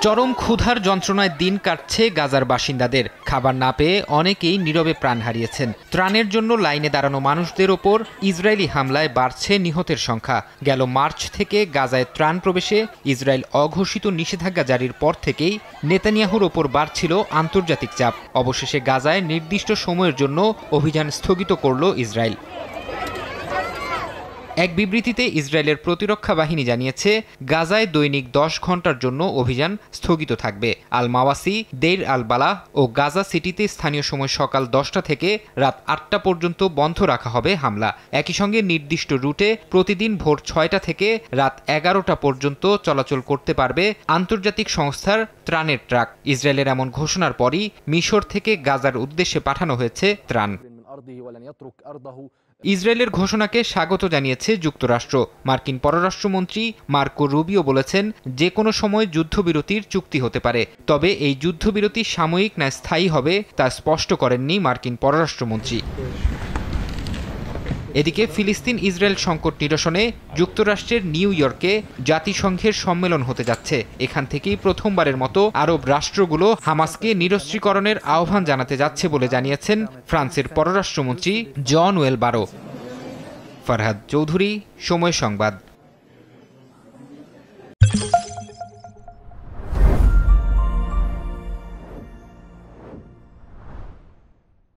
চরম ক্ষুধার যন্ত্রণায় দিন কাটছে গাজার বাসিন্দাদের। খাবার না পেয়ে অনেকেই নীরবে প্রাণ হারিয়েছেন। ত্রাণের জন্য লাইনে দাঁড়ানো মানুষদের ওপর ইসরায়েলি হামলায় বাড়ছে নিহতের সংখ্যা। গেল মার্চ থেকে গাজায় ত্রাণ প্রবেশে ইসরায়েল অঘোষিত নিষেধাজ্ঞা জারির পর থেকেই নেতানিয়াহুর ওপর বাড়ছিল আন্তর্জাতিক চাপ। অবশেষে গাজায় নির্দিষ্ট সময়ের জন্য অভিযান স্থগিত করল ইসরায়েল। এক বিবৃতিতে ইসরায়েলের প্রতিরক্ষা বাহিনী জানিয়েছে, গাজায় দৈনিক 10 ঘন্টার জন্য অভিযান স্থগিত থাকবে। আল মাওয়াসি, দেইর আল বালাহ ও গাজা সিটিতে স্থানীয় সময় সকাল 10টা থেকে রাত 8টা পর্যন্ত বন্ধ রাখা হবে হামলা। একই সঙ্গে নির্দিষ্ট রুটে প্রতিদিন ভোর 6টা থেকে রাত 11টা পর্যন্ত চলাচল করতে পারবে আন্তর্জাতিক সংস্থার ত্রাণের ট্রাক। ইসরায়েলের এমন ঘোষণার পরই মিশর থেকে গাজার উদ্দেশ্যে পাঠানো হয়েছে ত্রাণ। ইসরায়েলের ঘোষণাকে স্বাগত জানিয়েছে যুক্তরাষ্ট্র। মার্কিন পররাষ্ট্রমন্ত্রী মার্কো রুবিও বলেছেন, যে কোনো সময় যুদ্ধবিরতির চুক্তি হতে পারে, তবে এই যুদ্ধবিরতি সাময়িক না স্থায়ী হবে তা স্পষ্ট করেননি মার্কিন পররাষ্ট্রমন্ত্রী। এদিকে ফিলিস্তিন ইসরায়েল সংকট নিরসনে যুক্তরাষ্ট্রের নিউ ইয়র্কে জাতিসংঘের সম্মেলন হতে যাচ্ছে। এখান থেকেই প্রথমবারের মতো আরব রাষ্ট্রগুলো হামাসকে নিরস্ত্রীকরণের আহ্বান জানাতে যাচ্ছে বলে জানিয়েছেন ফ্রান্সের পররাষ্ট্রমন্ত্রী জন ওয়েল বারো। ফরহাদ চৌধুরী, সময় সংবাদ।